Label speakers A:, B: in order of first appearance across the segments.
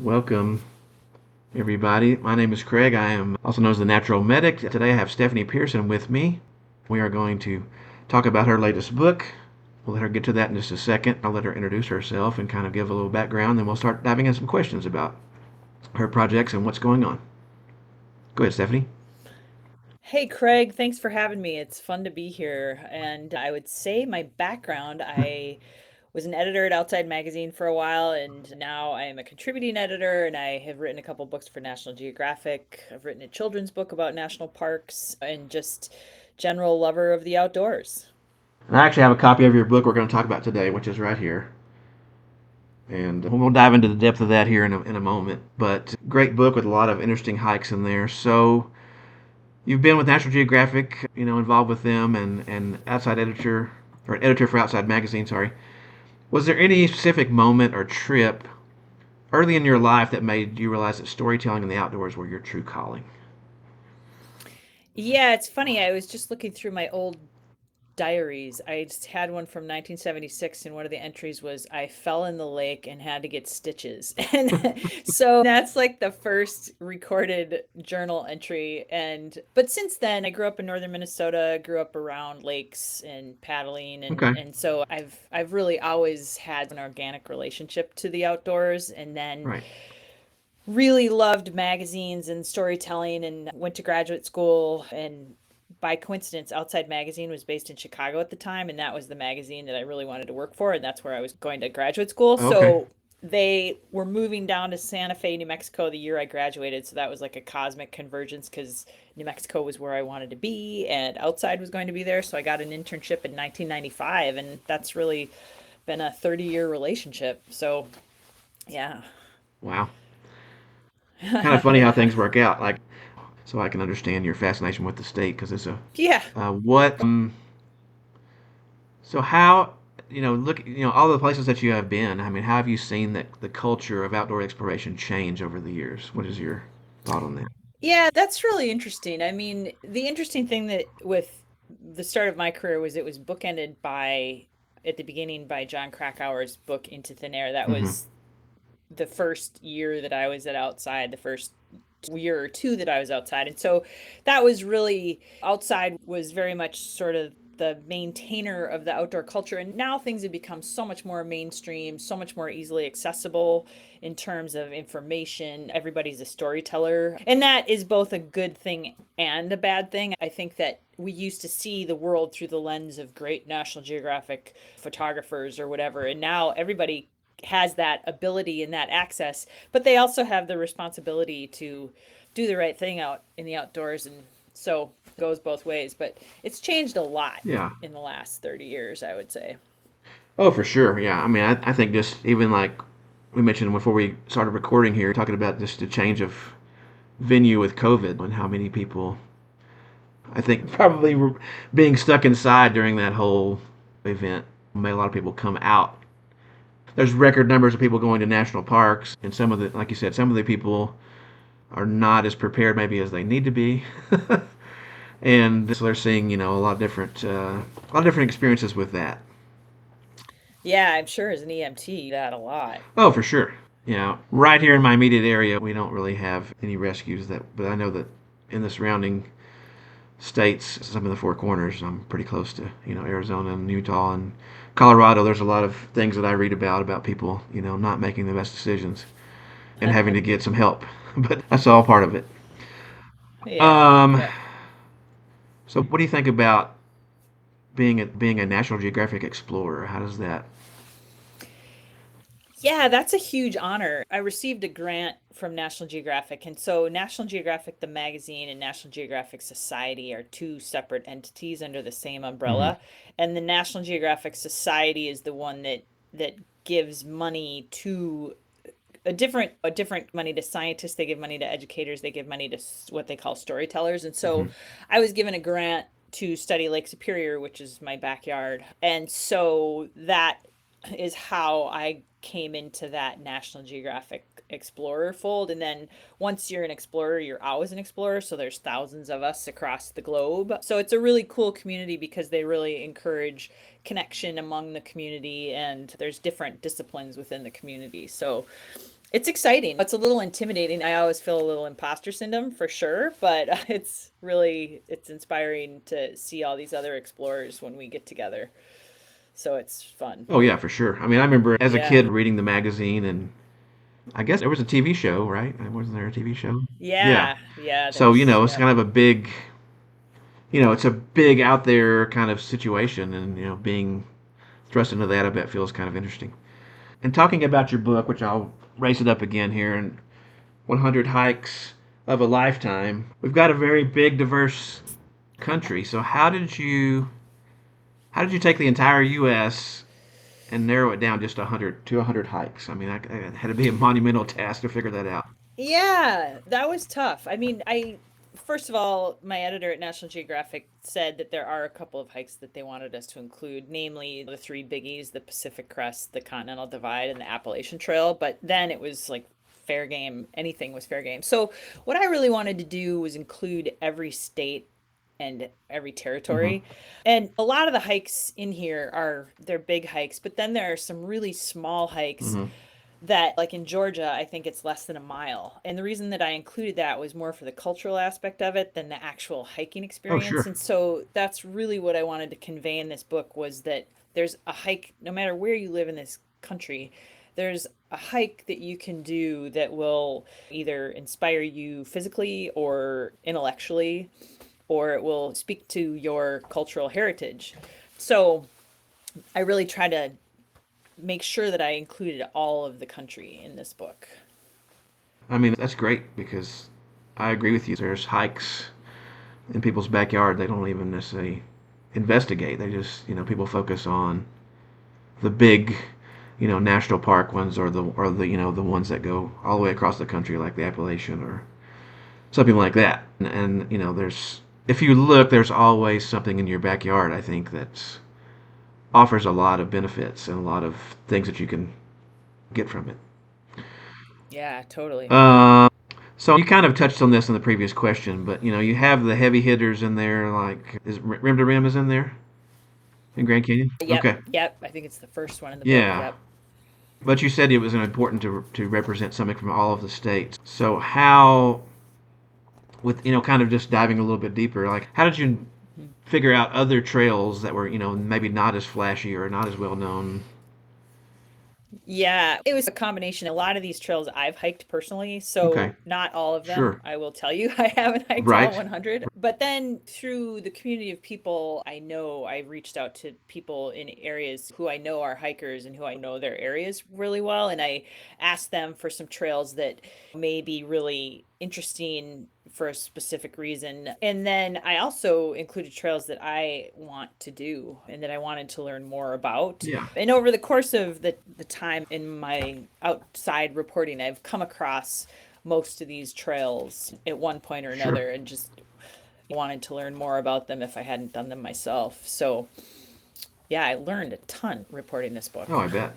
A: Welcome, everybody. My name is Craig. I am also known as the Natural Medic. Today I have Stephanie Pearson with me. We are going to talk about her latest book. We'll let her get to that in just a second. I'll let her introduce herself and kind of give a little background, then we'll start diving into some questions about her projects and what's going on. Go ahead, Stephanie.
B: Hey Craig, thanks for having me. It's fun to be here. And I would say my background, I was an editor at Outside Magazine for a while, and now I am a contributing editor, and I have written a couple books for National Geographic. I've written a children's book about national parks and just general lover of the outdoors.
A: And I actually have a copy of your book we're going to talk about today, which is right here. And we'll dive into the depth of that here in a moment. But great book with a lot of interesting hikes in there. So, you've been with National Geographic, involved with them and outside editor or editor for Outside Magazine. Sorry. Was there any specific moment or trip early in your life that made you realize that storytelling in the outdoors were your true calling?
B: Yeah, it's funny. I was just looking through my old diaries. I just had one from 1976, and one of the entries was I fell in the lake and had to get stitches. And so that's like the first recorded journal entry. And but since then, I grew up in northern Minnesota, grew up around lakes and paddling, and
A: Okay.
B: and so I've really always had an organic relationship to the outdoors. And then
A: Right.
B: really loved magazines and storytelling, and went to graduate school. And by coincidence, Outside Magazine was based in Chicago at the time, and that was the magazine that I really wanted to work for, and that's where I was going to graduate school.
A: Okay.
B: So they were moving down to Santa Fe, New Mexico the year I graduated, so that was like a cosmic convergence because New Mexico was where I wanted to be and Outside was going to be there. So I got an internship in 1995, and that's really been a 30-year relationship. So, yeah.
A: Wow. Kind of funny how things work out. Like, so I can understand your fascination with the state because it's a
B: Yeah.
A: what. So how look all the places that you have been. I mean, how have you seen that the culture of outdoor exploration change over the years? What is your thought on that?
B: Yeah, that's really interesting. I mean, the interesting thing that with the start of my career was it was bookended by, at the beginning, by John Krakauer's book Into Thin Air. That
A: Hmm.
B: was the first year that I was at Outside, the first year or two that I was outside. And so that was really, Outside was very much sort of the maintainer of the outdoor culture. And now things have become so much more mainstream, so much more easily accessible in terms of information. Everybody's a storyteller. And that is both a good thing and a bad thing. I think that we used to see the world through the lens of great National Geographic photographers or whatever. And now everybody has that ability and that access, but they also have the responsibility to do the right thing out in the outdoors. And so it goes both ways, but it's changed a lot
A: Yeah.
B: in the last 30 years, I would say.
A: Oh, for sure. Yeah. I mean, I think just even like we mentioned before we started recording here, talking about just the change of venue with COVID and how many people, I think, probably were being stuck inside during that whole event made a lot of people come out. There's record numbers of people going to national parks, and some of the, like you said, some of the people are not as prepared maybe as they need to be. And so they're seeing, a lot of different experiences with that.
B: Yeah, I'm sure as an EMT that a lot.
A: Oh, for sure. Right here in my immediate area, we don't really have any rescues but I know that in the surrounding states, some of the Four Corners, I'm pretty close to, Arizona and Utah and Colorado. There's a lot of things that I read about people, not making the best decisions and having to get some help. But that's all part of it.
B: Yeah.
A: Um,
B: Yep.
A: so what do you think about being a National Geographic Explorer? How does that?
B: Yeah, that's a huge honor. I received a grant from National Geographic. And so, National Geographic, the magazine, and National Geographic Society are two separate entities under the same
A: Hmm.
B: umbrella. And the National Geographic Society is the one that gives money to a different money to scientists. They give money to educators. They give money to what they call storytellers. And so,
A: Hmm.
B: I was given a grant to study Lake Superior, which is my backyard. And so that is how I came into that National Geographic Explorer fold. And then once you're an explorer, you're always an explorer. So there's thousands of us across the globe. So it's a really cool community because they really encourage connection among the community, and there's different disciplines within the community. So It's exciting. It's a little intimidating. I always feel a little imposter syndrome for sure, but it's inspiring to see all these other explorers when we get together. So it's fun.
A: Oh yeah, for sure. I mean, I remember as a
B: Yeah.
A: kid reading the magazine, and I guess there was a TV show, right? Wasn't there a TV show? Yeah.
B: Yeah. Yeah,
A: So,
B: there's
A: it's
B: yep.
A: kind of a big, it's a big out there kind of situation, and being thrust into that, I bet feels kind of interesting. And talking about your book, which I'll raise it up again here, and 100 hikes of a lifetime. We've got a very big, diverse country. So how did you take the entire U.S. and narrow it down just 100 to 100 hikes? I mean, it had to be a monumental task to figure that out.
B: Yeah, that was tough. I mean, I first of all, my editor at National Geographic said that there are a couple of hikes that they wanted us to include, namely the three biggies, the Pacific Crest, the Continental Divide, and the Appalachian Trail. But then it was like fair game. Anything was fair game. So what I really wanted to do was include every state and every
A: Hmm.
B: territory. And a lot of the hikes in here they're big hikes, but then there are some really small hikes
A: Hmm.
B: that, like in Georgia, I think it's less than a mile. And the reason that I included that was more for the cultural aspect of it than the actual hiking
A: Oh,
B: experience.
A: sure.
B: And so that's really what I wanted to convey in this book was that there's a hike no matter where you live in this country. There's a hike that you can do that will either inspire you physically or intellectually, or it will speak to your cultural heritage. So I really try to make sure that I included all of the country in this book.
A: I mean, that's great because I agree with you. There's hikes in people's backyard they don't even necessarily investigate. They just, people focus on the big, national park ones or the the ones that go all the way across the country like the Appalachian or something like that. And there's if you look, there's always something in your backyard. I think that offers a lot of benefits and a lot of things that you can get from it.
B: Yeah, totally.
A: So you kind of touched on this in the previous question, but you have the heavy hitters in there, like is Rim to Rim is in there in Grand Canyon.
B: Yep,
A: Okay,
B: yep. I think it's the first one in the book.
A: yeah.
B: Yep.
A: But you said it was important to represent something from all of the states. So how, with kind of just diving a little bit deeper, like how did you
B: Mhm.
A: figure out other trails that were maybe not as flashy or not as well known?
B: Yeah, it was a combination. A lot of these trails I've hiked personally,
A: Okay,
B: so not all of them.
A: sure,
B: I will tell you, I haven't hiked all
A: right,
B: 100. But then through the community of people I know, I reached out to people in areas who I know are hikers and who I know their areas really well. And I asked them for some trails that may be really interesting for a specific reason. And then I also included trails that I want to do and that I wanted to learn more about.
A: yeah,
B: And over the course of the time in my outside reporting, I've come across most of these trails at one point or
A: sure.
B: another and just wanted to learn more about them if I hadn't done them myself. So, yeah, I learned a ton reporting this
A: Oh,
B: book.
A: I bet.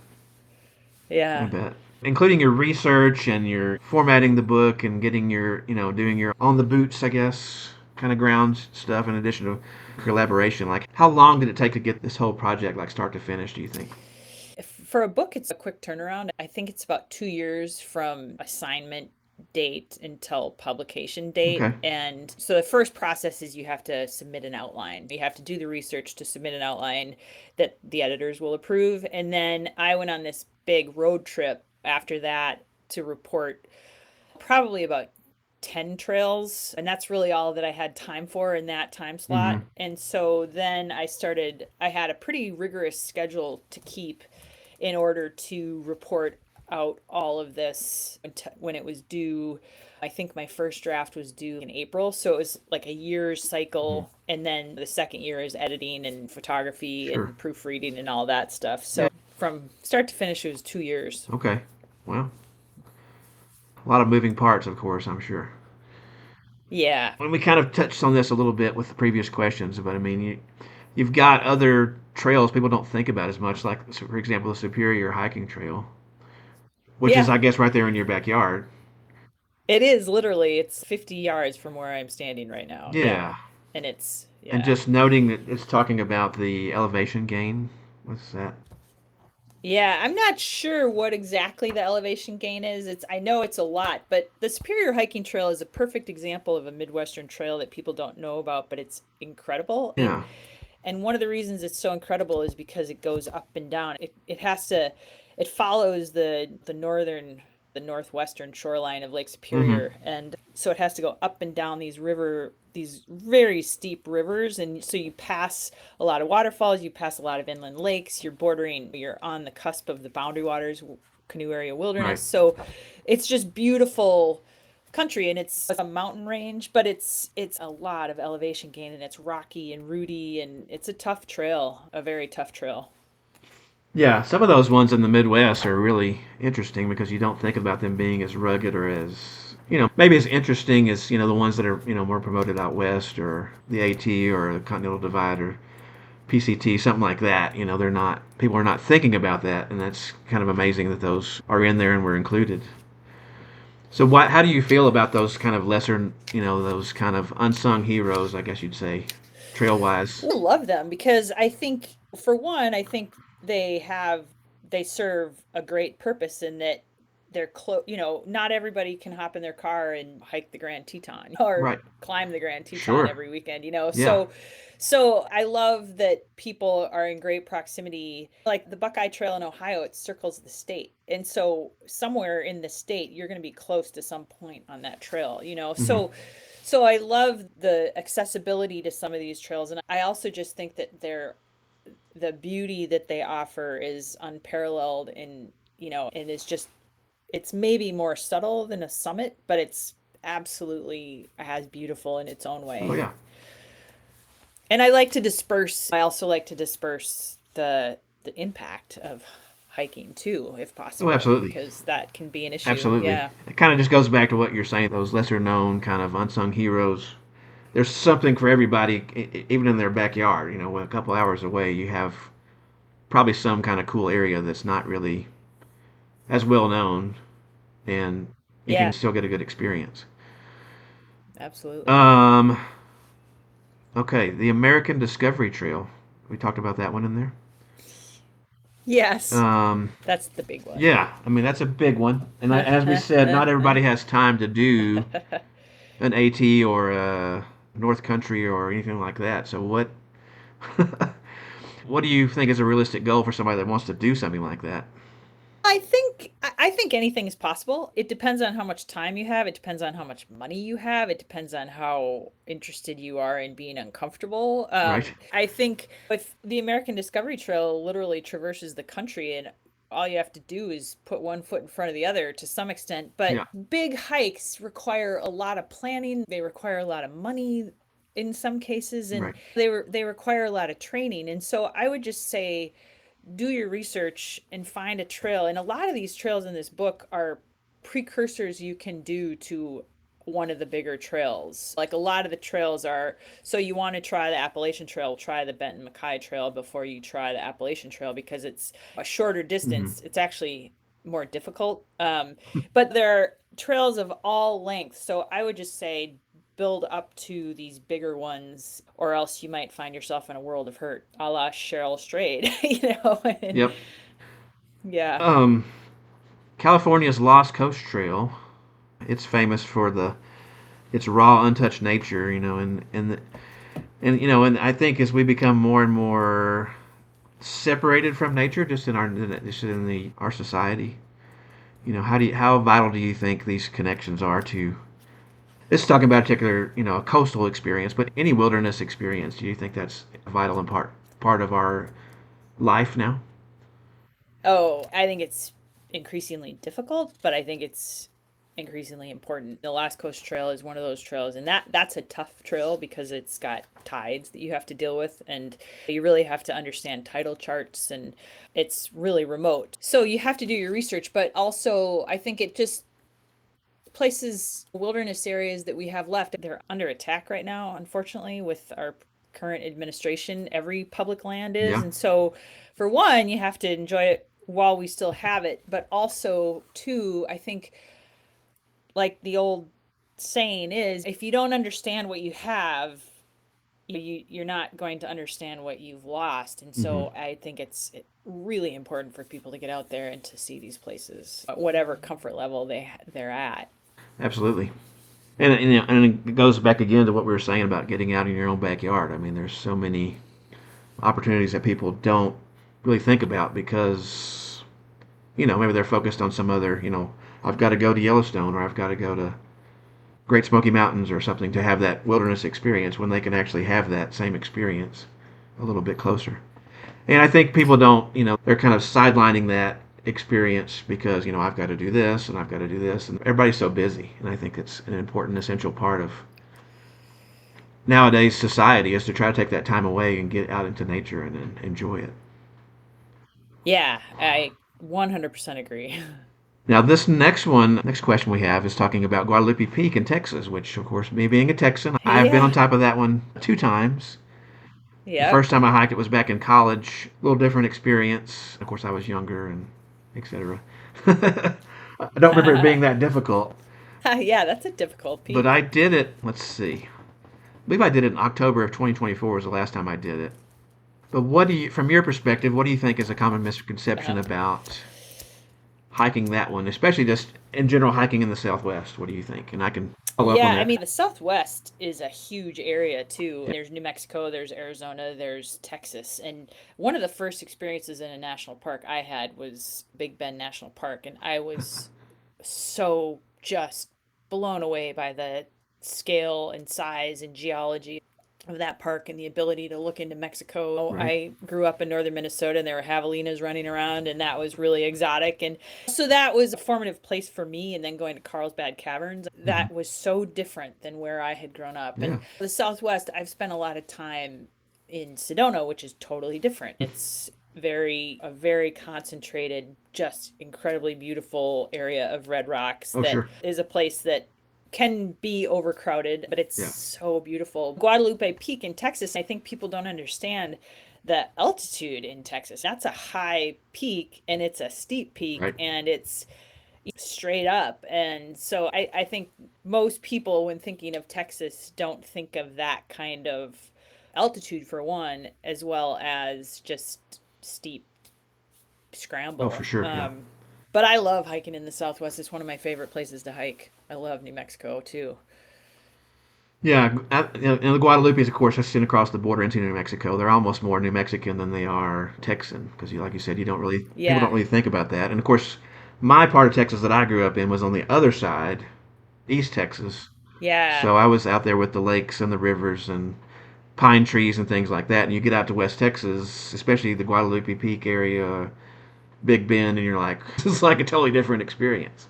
A: I
B: Yeah.
A: bet. Including your research and your formatting the book and getting your, doing your on the boots, I guess, kind of ground stuff in addition to collaboration. Like, how long did it take to get this whole project, like start to finish, do you think?
B: For a book, it's a quick turnaround. I think it's about 2 years from assignment date until publication date.
A: Okay.
B: And so the first process is you have to submit an outline. You have to do the research to submit an outline that the editors will approve. And then I went on this big road trip after that to report probably about 10 trails, and that's really all that I had time for in that time
A: Mm-hmm.
B: slot. And so then I had a pretty rigorous schedule to keep in order to report out all of this when it was due. I think my first draft was due in April, so it was like a year's
A: Mm-hmm.
B: cycle, and then the second year is editing and photography
A: Sure.
B: and proofreading and all that stuff.
A: Yeah.
B: So from start to finish, it was 2 years.
A: Okay. Well, a lot of moving parts, of course, I'm sure.
B: Yeah.
A: When we kind of touched on this a little bit with the previous questions, but I mean, you've got other trails people don't think about as much, like, for example, the Superior Hiking Trail, which is,
B: Yeah,
A: I guess, right there in your backyard.
B: it is literally. It's 50 yards from where I'm standing right now. Yeah.
A: Yeah.
B: And it's,
A: And
B: yeah.
A: just noting that it's talking about the elevation gain. What's that?
B: Yeah, I'm not sure what exactly the elevation gain is. I know it's a lot, but the Superior Hiking Trail is a perfect example of a Midwestern trail that people don't know about, but it's incredible.
A: Yeah.
B: And one of the reasons it's so incredible is because it goes up and down. It has to it follows the northwestern shoreline of Lake
A: Mm-hmm.
B: Superior, and so it has to go up and down these very steep rivers, and so you pass a lot of waterfalls, you pass a lot of inland lakes, you're on the cusp of the Boundary Waters Canoe Area Wilderness.
A: Right.
B: So it's just beautiful country, and it's a mountain range, but it's a lot of elevation gain, and it's rocky and rooty, and it's a tough trail, a very tough trail.
A: Yeah, some of those ones in the Midwest are really interesting because you don't think about them being as rugged or as, maybe as interesting as, the ones that are, more promoted out west or the AT or the Continental Divide or PCT, something like that. They're not, people are not thinking about that. And that's kind of amazing that those are in there and were included. So how do you feel about those kind of lesser, those kind of unsung heroes, I guess you'd say, trail wise?
B: I love them because I think, for one, I think they serve a great purpose in that they're close. Not everybody can hop in their car and hike the Grand Teton or
A: Right.
B: climb the Grand Teton
A: Sure.
B: every weekend.
A: Yeah.
B: So I love that people are in great proximity. Like the Buckeye Trail in Ohio, it circles the state. And so somewhere in the state, you're going to be close to some point on that trail.
A: Hmm.
B: So I love the accessibility to some of these trails, and I also just think that the beauty that they offer is unparalleled, and it's maybe more subtle than a summit, but it's absolutely as beautiful in its own
A: Oh,
B: way.
A: yeah.
B: And I also like to disperse the impact of hiking too, if
A: Oh,
B: possible,
A: absolutely.
B: because that can be an issue.
A: Absolutely.
B: Yeah.
A: It kind of just goes back to what you're saying, those lesser known kind of unsung heroes. There's something for everybody, even in their backyard. A couple hours away, you have probably some kind of cool area that's not really as well known, and you can
B: Yeah,
A: still get a good experience.
B: absolutely.
A: Um, okay, the American Discovery Trail. We talked about that one in there.
B: Yes.
A: Um,
B: That's the big one.
A: yeah, I mean that's a big one, and as we said, not everybody has time to do an AT or a North Country or anything like that. So what do you think is a realistic goal for somebody that wants to do something like that?
B: I think anything is possible. It depends on how much time you have. It depends on how much money you have. It depends on how interested you are in being uncomfortable.
A: Right?
B: I think if the American Discovery Trail literally traverses the country, and all you have to do is put one foot in front of the other to some extent. But
A: Yeah.
B: big hikes require a lot of planning. They require a lot of money in some cases, and
A: Right.
B: they require a lot of training. And so I would just say do your research and find a trail. And a lot of these trails in this book are precursors you can do to one of the bigger trails. Like a lot of the trails are, so you want to try the Appalachian Trail, try the Benton MacKaye Trail before you try the Appalachian Trail because it's a shorter
A: Hmm.
B: distance. It's actually more difficult. But there are trails of all lengths. So I would just say build up to these bigger ones, or else you might find yourself in a world of hurt, a la Cheryl Strayed, And
A: Yep.
B: yeah,
A: Um, California's Lost Coast Trail. It's famous for its raw, untouched nature. And I think as we become more and more separated from nature, just in our society, how vital do you think these connections are to? This is talking about a particular, a coastal experience, but any wilderness experience. Do you think that's vital and part of our life now?
B: oh, I think it's increasingly difficult, but I think it's increasingly important. The Last Coast Trail is one of those trails, and that's a tough trail because it's got tides that you have to deal with, and you really have to understand tidal charts, and it's really remote. So you have to do your research, but also I think it just places, wilderness areas that we have left, they're under attack right now, unfortunately, with our current administration. Every public land is.
A: Yeah.
B: And so, for one, you have to enjoy it while we still have it. But also, two, I think, like the old saying is, if you don't understand what you have, you're not going to understand what you've lost. And
A: Hmm.
B: so I think it's really important for people to get out there and to see these places, at whatever comfort level they're at.
A: Absolutely. And it goes back again to what we were saying about getting out in your own backyard. I mean, there's so many opportunities that people don't really think about because, maybe they're focused on some other, I've got to go to Yellowstone or I've got to go to Great Smoky Mountains or something to have that wilderness experience when they can actually have that same experience a little bit closer. And I think people don't, they're kind of sidelining that experience because, I've got to do this and I've got to do this. And everybody's so busy. And I think it's an important, essential part of nowadays society is to try to take that time away and get out into nature and enjoy it.
B: Yeah, I 100% agree.
A: Now, this next question we have is talking about Guadalupe Peak in Texas, which, of course, me being a Texan, I've been on
B: Yeah.
A: top of that one 2 times. The
B: Yep.
A: first time I hiked it was back in college. A little different experience. Of course, I was younger and etc. I don't remember it being that difficult,
B: Yeah, that's a difficult
A: but I
B: peak.
A: did it. Let's see. I believe I did it in October of 2024 was the last time I did it. But from your perspective, what do you think is a common misconception
B: Uh-huh.
A: about hiking that one, especially just in general hiking in the Southwest? What do you think? And I can follow up on
B: Yeah, I
A: that.
B: mean, the Southwest is a huge area too. There's New Mexico, there's Arizona, there's Texas. And one of the first experiences in a national park I had was Big Bend National Park. And I was so just blown away by the scale and size and geology of that park and the ability to look into Mexico.
A: Right.
B: I grew up in northern Minnesota and there were javelinas running around and that was really exotic. And so that was a formative place for me. And then going to Carlsbad Caverns,
A: Hmm.
B: that was so different than where I had grown up.
A: Yeah.
B: And the Southwest, I've spent a lot of time in Sedona, which is totally different. It's a very concentrated, just incredibly beautiful area of red rocks
A: Oh,
B: that
A: sure.
B: is a place that can be overcrowded, but it's
A: Yeah.
B: so beautiful. Guadalupe Peak in Texas, I think people don't understand the altitude in Texas. That's a high peak and it's a steep peak
A: Right.
B: and it's straight up. And so I think most people, when thinking of Texas, don't think of that kind of altitude for one, as well as just steep
A: Oh, for
B: scramble.
A: sure. Yeah.
B: But I love hiking in the Southwest. It's one of my favorite places to hike. I love New Mexico too.
A: Yeah, and the Guadalupes, of course, are sitting across the border into New Mexico. They're almost more New Mexican than they are Texan, because, like you said, people don't
B: Yeah.
A: really think about that. And of course, my part of Texas that I grew up in was on the other side, East Texas.
B: Yeah.
A: So I was out there with the lakes and the rivers and pine trees and things like that. And you get out to West Texas, especially the Guadalupe Peak area, Big Bend, and you're like, this is like a totally different experience.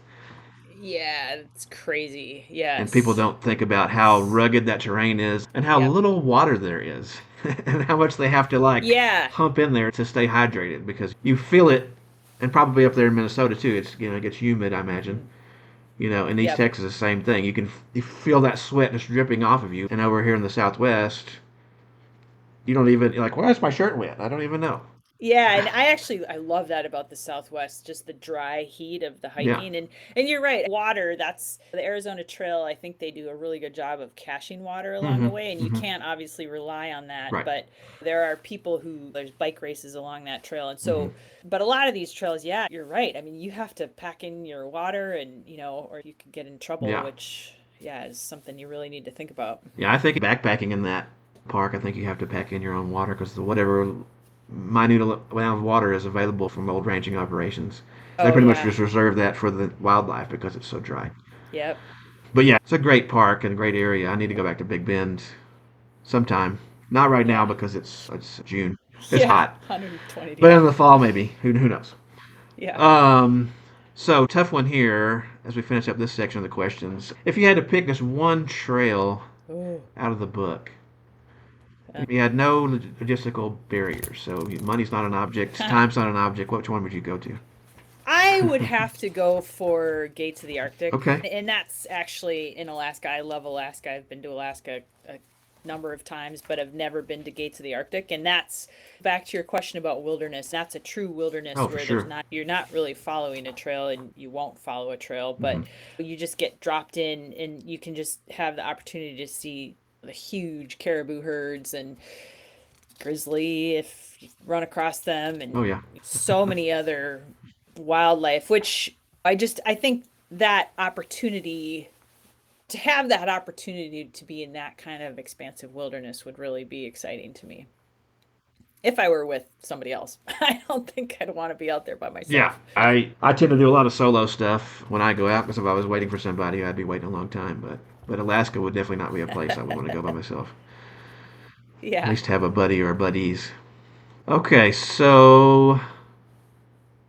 B: Yeah, it's crazy.
A: And people
B: Yes.
A: don't think about how
B: It's
A: rugged that terrain is and how
B: Yep.
A: little water there is and how much they have to like
B: Yeah.
A: hump in there to stay hydrated because you feel it and probably up there in Minnesota too. It's it gets humid, I imagine.
B: Hmm.
A: In East
B: Yep.
A: Texas, the same thing. You feel that sweat just dripping off of you. And over here in the Southwest, you don't even you're like, why is my shirt wet? I don't even know.
B: Yeah, and I love that about the Southwest, just the dry heat of the
A: Yeah.
B: hiking. And you're right, water, that's the Arizona Trail. I think they do a really good job of caching water along
A: Mm-hmm.
B: the way, and you
A: Mm-hmm.
B: can't obviously rely on that,
A: Right.
B: but there are people who there's bike races along that trail. And
A: Mm-hmm.
B: so, but a lot of these trails, yeah, you're right. I mean, you have to pack in your water and, or you could get in trouble,
A: Yeah.
B: which yeah, is something you really need to think about.
A: Yeah, I think backpacking in that park, I think you have to pack in your own water because whatever minute amount of water is available from old ranching operations, they
B: Oh
A: pretty much
B: yeah.
A: just reserve that for the wildlife because it's so dry.
B: Yep.
A: But yeah, it's a great park and a great area. I need to go back to Big Bend sometime. Not right now
B: Yeah.
A: because it's June. It's
B: Yeah,
A: hot,
B: 120.
A: but
B: Yeah.
A: in the fall maybe. Who knows?
B: Yeah.
A: Um, so tough one here as we finish up this section of the questions. If you had to pick just one trail
B: Oh.
A: out of the book, you had no logistical barriers, so money's not an object, time's not an object. Which one would you go to?
B: I would have to go for Gates of the Arctic,
A: Okay.
B: and that's actually in Alaska. I love Alaska. I've been to Alaska a number of times, but I've never been to Gates of the Arctic. And that's back to your question about wilderness. That's a true wilderness
A: Oh, for
B: where
A: sure.
B: you're not really following a trail and you won't follow a trail,
A: Hmm.
B: but you just get dropped in and you can just have the opportunity to see the huge caribou herds and grizzly if you run across them,
A: Oh
B: and
A: yeah.
B: so many other wildlife, which I think that opportunity to have that opportunity to be in that kind of expansive wilderness would really be exciting to me. If I were with somebody else, I don't think I'd want to be out there by
A: Yeah,
B: myself.
A: I tend to do a lot of solo stuff when I go out because if I was waiting for somebody, I'd be waiting a long time. But Alaska would definitely not be a place I would want to go by myself. At
B: Yeah.
A: least have a buddy or buddies. Okay, so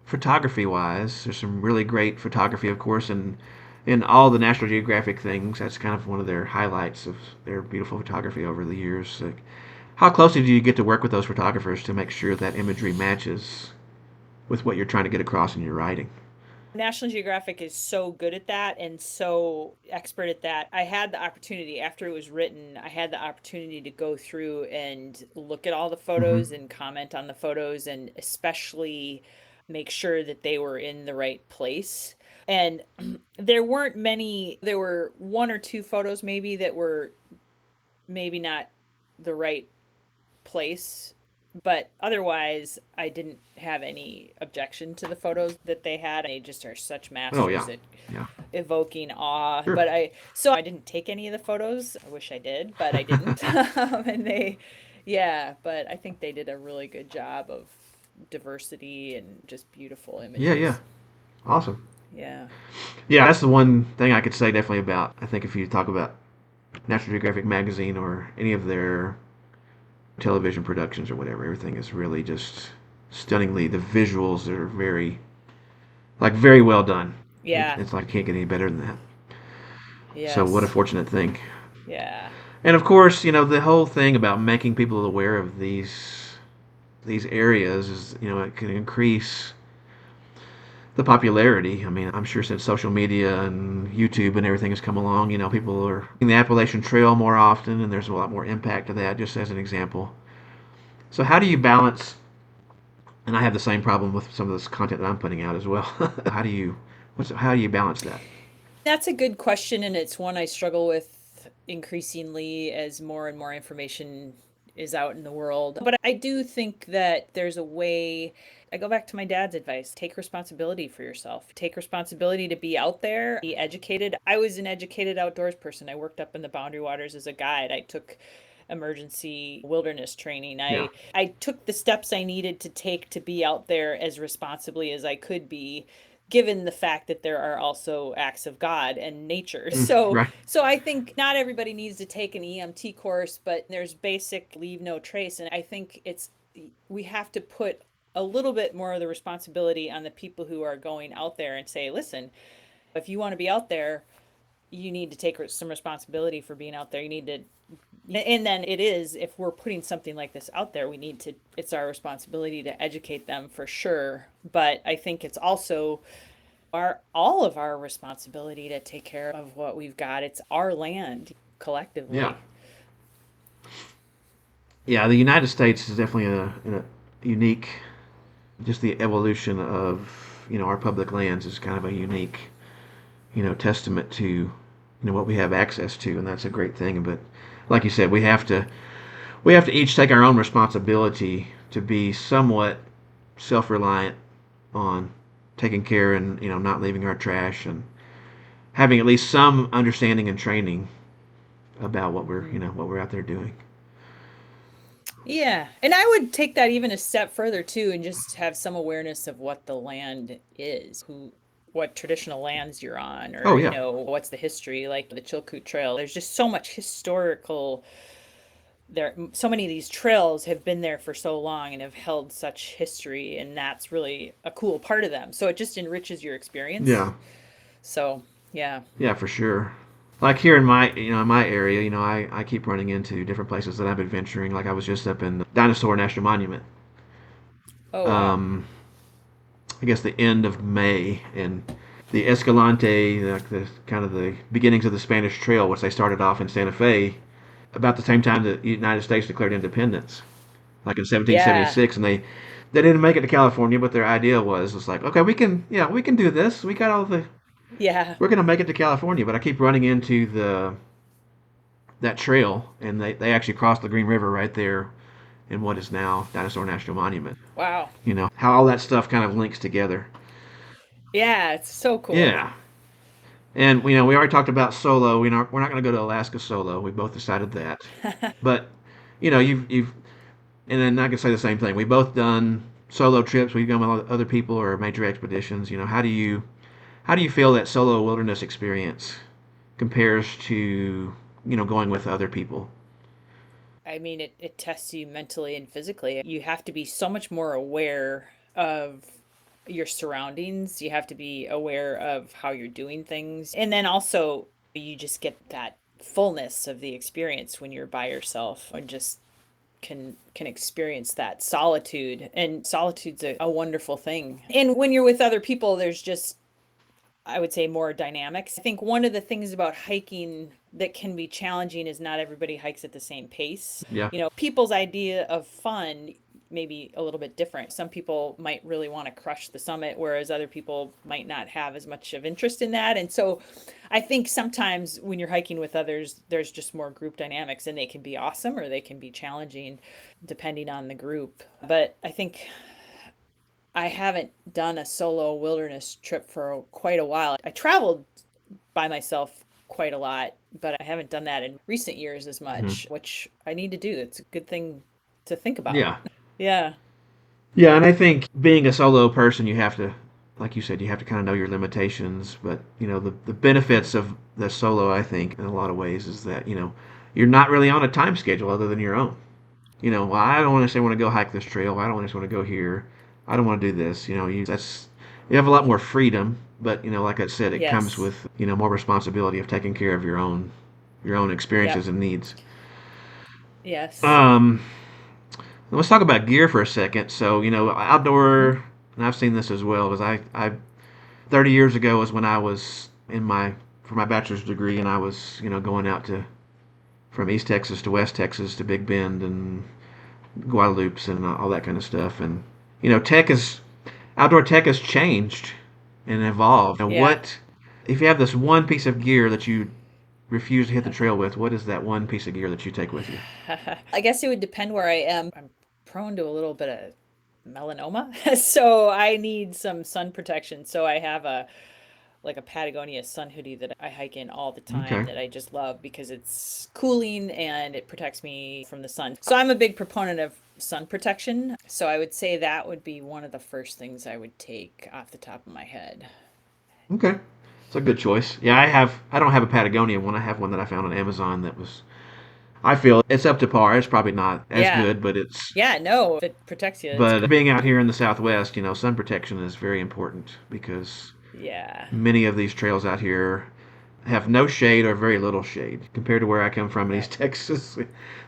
A: photography wise, there's some really great photography, of course, and in all the National Geographic things, that's kind of one of their highlights of their beautiful photography over the years. Like, how closely do you get to work with those photographers to make sure that imagery matches with what you're trying to get across in your writing?
B: National Geographic is so good at that and so expert at that. I had the opportunity after it was written, I had the opportunity to go through and look at all the
A: Mm-hmm.
B: photos and comment on the photos, and especially make sure that they were in the right place. And there weren't many, there were one or two photos maybe that were maybe not the right place. But otherwise, I didn't have any objection to the photos that they had. They just are such
A: Oh
B: masters
A: yeah,
B: at
A: yeah,
B: evoking awe.
A: sure.
B: So I didn't take any of the photos. I wish I did, but I didn't. And yeah, but I think they did a really good job of diversity and just beautiful
A: Yeah, yeah,
B: images.
A: awesome.
B: Yeah.
A: Yeah, that's the one thing I could say definitely about. I think if you talk about National Geographic magazine or any of their television productions or whatever, everything is really just stunningly. The visuals are very well done.
B: Yeah.
A: It's like can't get any better than that. So what a
B: Yes.
A: fortunate thing.
B: Yeah.
A: And of course, the whole thing about making people aware of these areas is, it can increase the popularity. I mean, I'm sure since social media and YouTube and everything has come along, people are in the Appalachian Trail more often, and there's a lot more impact to that. Just as an example. So how do you balance? And I have the same problem with some of this content that I'm putting out as well. How do you balance that?
B: That's a good question, and it's one I struggle with increasingly as more and more information is out in the world. But I do think that there's a way. I go back to my dad's advice: take responsibility for yourself, take responsibility to be out there, be educated. I was an educated outdoors person. I worked up in the Boundary Waters as a guide. I took emergency wilderness training.
A: Yeah.
B: I took the steps I needed to take to be out there as responsibly as I could be, given the fact that there are also acts of God and nature. So
A: Right.
B: so I think not everybody needs to take an EMT course, but there's basic leave no trace, and I think it's we have to put a little bit more of the responsibility on the people who are going out there and say, listen, if you want to be out there, you need to take some responsibility for being out there. You need to, and then it is, if we're putting something like this out there, we need to, it's our responsibility to educate them for sure. But I think it's also all of our responsibility to take care of what we've got. It's our land
A: Yeah.
B: collectively.
A: Yeah. The United States is definitely a unique. Just the evolution of our public lands is kind of a unique testament to what we have access to, and that's a great thing. But like you said, we have to each take our own responsibility to be somewhat self-reliant on taking care and not leaving our trash and having at least some understanding and training about what we're
B: Mm.
A: what we're out there doing.
B: Yeah. And I would take that even a step further too, and just have some awareness of what the land is, what traditional lands you're on,
A: Oh
B: or,
A: yeah,
B: what's the history, like the Chilkoot Trail. There's just so much historical there. So many of these trails have been there for so long and have held such history, and that's really a cool part of them. So it just enriches your experience.
A: yeah,
B: So, yeah.
A: yeah, for sure. Like here in my area, I keep running into different places that I've been venturing. Like I was just up in Dinosaur National Monument.
B: Oh, wow.
A: Um, I guess the end of May, and the Escalante, like the kind of the beginnings of the Spanish Trail, which they started off in Santa Fe about the same time the United States declared independence, like in
B: Yeah.
A: 1776, and they didn't make it to California, but their idea was like, okay, we can do this. We got all the
B: Yeah.
A: we're gonna make it to California, but I keep running into the that trail, and they actually crossed the Green River right there in what is now Dinosaur National Monument.
B: Wow.
A: You know how all that stuff kind of links together.
B: Yeah, it's so cool.
A: Yeah, and we already talked about solo. We're not going to go to Alaska solo. We both decided that. But you've and then I can say the same thing. We both done solo trips. We've gone with other people or major expeditions. How do you feel that solo wilderness experience compares to going with other people?
B: I mean, it tests you mentally and physically. You have to be so much more aware of your surroundings. You have to be aware of how you're doing things. And then also, you just get that fullness of the experience when you're by yourself and just can experience that solitude. And solitude's a wonderful thing. And when you're with other people, there's just, I would say, more dynamics. I think one of the things about hiking that can be challenging is not everybody hikes at the same pace.
A: Yeah.
B: People's idea of fun may be a little bit different. Some people might really want to crush the summit, whereas other people might not have as much of interest in that. And so I think sometimes when you're hiking with others, there's just more group dynamics, and they can be awesome or they can be challenging depending on the group. But I think I haven't done a solo wilderness trip for quite a while. I traveled by myself quite a lot, but I haven't done that in recent years as
A: Hmm.
B: much, which I need to do. It's a good thing to think about.
A: Yeah.
B: Yeah.
A: Yeah, and I think being a solo person, you have to, like you said, you have to kind of know your limitations. But the benefits of the solo, I think, in a lot of ways, is that you're not really on a time schedule other than your own. Well, I don't want to say I want to go hike this trail. I don't just want to go here. I don't want to do this. You have a lot more freedom. But like I said, it comes
B: Yes.
A: with more responsibility of taking care of your own experiences
B: Yep.
A: and needs.
B: Yes.
A: Um, let's talk about gear for a second. So
B: Hmm.
A: outdoor, and I've seen this as well because I 30 years ago was when I was in my for my bachelor's degree, and I was going out to from East Texas to West Texas to Big Bend and Guadalupe and all that kind of stuff. And tech is outdoor tech has changed and evolved. And
B: Yeah.
A: what if you have this one piece of gear that you refuse to hit the trail with? What is that one piece of gear that you take with you?
B: I guess it would depend where I am. I'm prone to a little bit of melanoma, so I need some sun protection. So I have a like a Patagonia sun hoodie that I hike in all the time
A: Okay.
B: that I just love because it's cooling and it protects me from the sun. So I'm a big proponent of sun protection. So I would say that would be one of the first things I would take off the top of my head.
A: Okay. It's a good choice. Yeah, I don't have a Patagonia one. I have one that I found on Amazon that was I feel it's up to par. It's probably not as
B: Yeah.
A: good, but it's
B: Yeah, no, if it protects you, it's
A: but
B: great.
A: being out here in the Southwest, sun protection is very important because
B: Yeah.
A: many of these trails out here have no shade or very little shade compared to where I come from in East
B: Right.
A: Texas.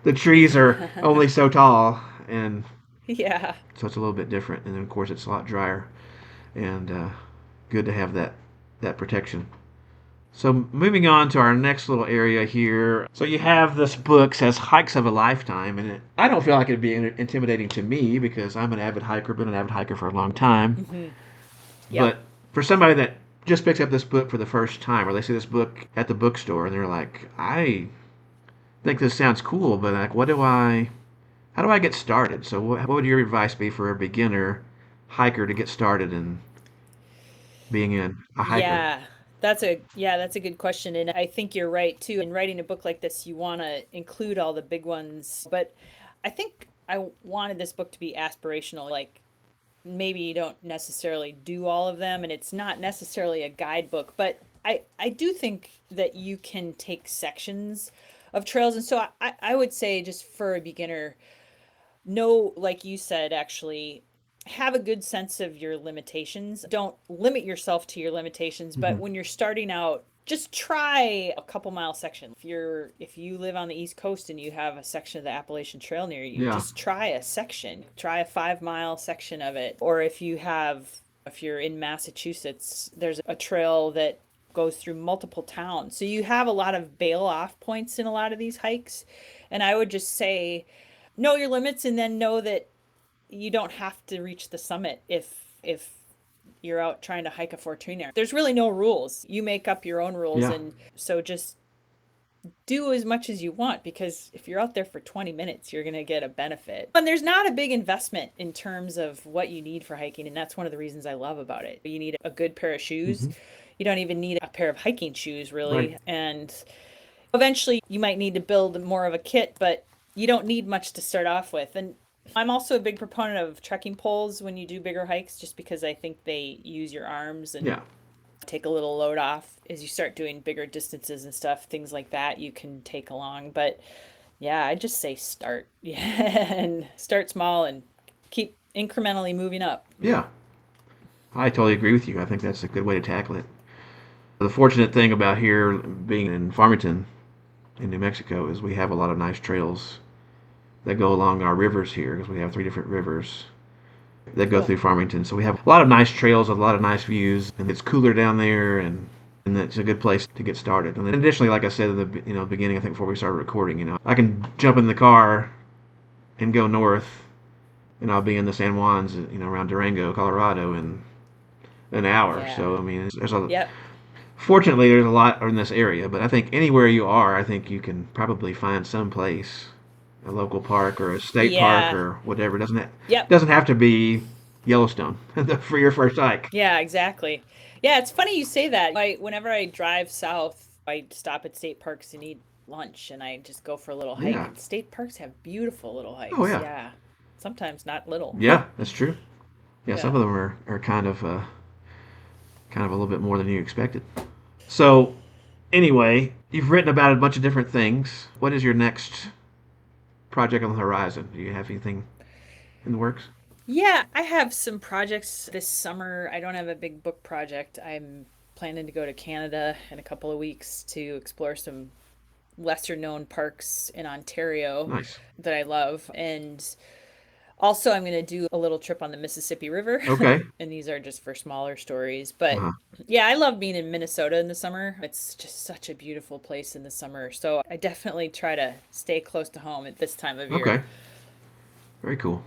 A: The trees are only so tall, and
B: Yeah.
A: so it's a little bit different. And then of course it's a lot drier, and good to have that protection. So moving on to our next little area here. So you have this book says hikes of a lifetime, and I don't feel like it'd be intimidating to me because I'm an avid hiker, been an avid hiker for a long time.
B: Hmm. Yep.
A: But for somebody that just picks up this book for the first time, or they see this book at the bookstore and they're like, I think this sounds cool, but like, how do I get started? So what would your advice be for a beginner hiker to get started in being a hiker?
B: Yeah. That's a good question, and I think you're right too. In writing a book like this, you want to include all the big ones, but I think I wanted this book to be aspirational. Like maybe you don't necessarily do all of them, and it's not necessarily a guidebook, but I do think that you can take sections of trails, and so I would say just for a beginner, know, like you said, actually have a good sense of your limitations. Don't limit yourself to your limitations, but
A: Hmm.
B: when you're starting out, just try a couple mile section. If you live on the East Coast and you have a section of the Appalachian Trail near you,
A: Yeah.
B: just try a section. Try a 5 mile section of it. Or if you're in Massachusetts, there's a trail that goes through multiple towns. So you have a lot of bail off points in a lot of these hikes. And I would just say know your limits and then know that you don't have to reach the summit if you're out trying to hike a Fortuna. There's really no rules. You make up your own rules,
A: Yeah.
B: and so just do as much as you want, because if you're out there for 20 minutes, you're going to get a benefit. And there's not a big investment in terms of what you need for hiking. And that's one of the reasons I love about it. You need a good pair of shoes.
A: Hmm.
B: You don't even need a pair of hiking shoes,
A: Right.
B: really. And eventually you might need to build more of a kit, but you don't need much to start off with. And I'm also a big proponent of trekking poles when you do bigger hikes, just because I think they use your arms and
A: Yeah.
B: take a little load off as you start doing bigger distances and stuff. Things like that you can take along. But yeah, I just say start. Yeah, and start small and keep incrementally moving up.
A: Yeah. I totally agree with you. I think that's a good way to tackle it. The fortunate thing about here being in Farmington in New Mexico is we have a lot of nice trails that go along our rivers here because we have three different rivers that go
B: Cool.
A: through Farmington. So we have a lot of nice trails, a lot of nice views, and it's cooler down there, and it's a good place to get started. And then additionally, like I said in the beginning, I think before we started recording, I can jump in the car and go north, and I'll be in the San Juans, around Durango, Colorado, in an hour.
B: Yeah.
A: So I mean, there's a
B: Yep.
A: fortunately there's a lot in this area, but I think anywhere you are, I think you can probably find some place, a local park or a state park
B: Yeah.
A: or whatever.
B: Yep.
A: Doesn't have to be Yellowstone for your first hike.
B: Yeah, exactly. Yeah, it's funny you say that. Whenever I drive south, I stop at state parks and eat lunch, and I just go for a little hike.
A: Yeah.
B: And state parks have beautiful little
A: Oh
B: hikes.
A: yeah.
B: Yeah. Sometimes not little.
A: Yeah, that's true. Yeah, some
B: Yeah.
A: of them are kind of a little bit more than you expected. So anyway, you've written about a bunch of different things. What is your next project on the horizon? Do you have anything in the works?
B: Yeah, I have some projects this summer. I don't have a big book project. I'm planning to go to Canada in a couple of weeks to explore some lesser known parks in Ontario
A: Nice.
B: that I love. And also, I'm going to do a little trip on the Mississippi River.
A: Okay.
B: And these are just for smaller stories. But
A: Uh-huh.
B: yeah, I love being in Minnesota in the summer. It's just such a beautiful place in the summer. So I definitely try to stay close to home at this time of year.
A: Okay. Very cool.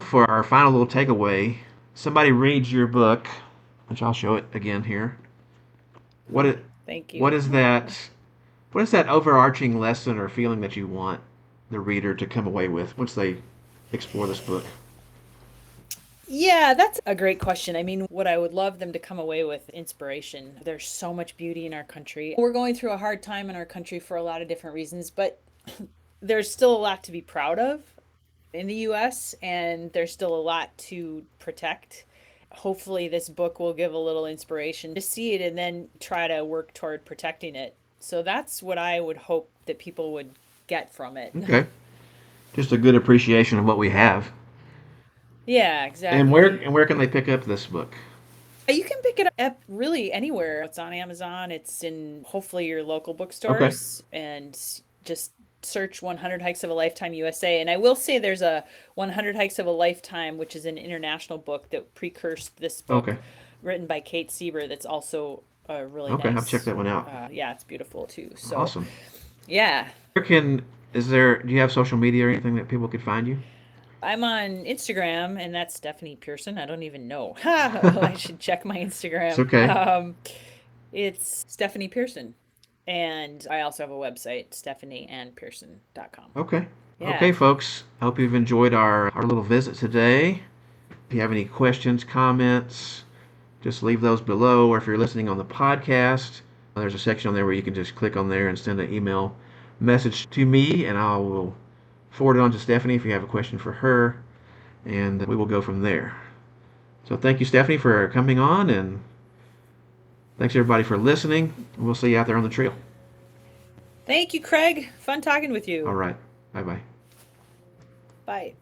A: For our final little takeaway, somebody reads your book, which I'll show it again here. What it
B: Thank you.
A: what is that what is that overarching lesson or feeling that you want the reader to come away with once they explore this book?
B: Yeah, that's a great question. I mean, what I would love them to come away with inspiration. There's so much beauty in our country. We're going through a hard time in our country for a lot of different reasons, but there's still a lot to be proud of in the US, and there's still a lot to protect. Hopefully, this book will give a little inspiration to see it and then try to work toward protecting it. So that's what I would hope that people would get from it.
A: Okay. Just a good appreciation of what we have.
B: Yeah,
A: And where
B: exactly.
A: and where can they pick up this book?
B: You can pick it up really anywhere. It's on Amazon. It's in hopefully your local
A: Okay.
B: bookstores, and just search 100 Hikes of a Lifetime USA. And I will say there's a 100 Hikes of a Lifetime, which is an international book that precursed this book,
A: Okay.
B: written by Kate Sieber. That's also a really
A: Okay. I'll check
B: nice.
A: that one out.
B: Yeah, it's beautiful too. So
A: Awesome.
B: yeah,
A: Where do you have social media or anything that people could find you?
B: I'm on Instagram, and that's Stephanie Pearson. I don't even know. I should check my
A: It's
B: Instagram.
A: okay.
B: It's Stephanie Pearson. And I also have a website, stephanieandpearson.com.
A: Okay.
B: Yeah.
A: Okay, folks. I hope you've enjoyed our little visit today. If you have any questions, comments, just leave those below. Or if you're listening on the podcast, there's a section on there where you can just click on there and send an email message to me, and I will forward it on to Stephanie if you have a question for her, and we will go from there. So thank you, Stephanie, for coming on, and thanks everybody for listening. We'll see you out there on the trail.
B: Thank you, Craig. Fun talking with
A: All
B: you.
A: right. Bye bye.
B: Bye.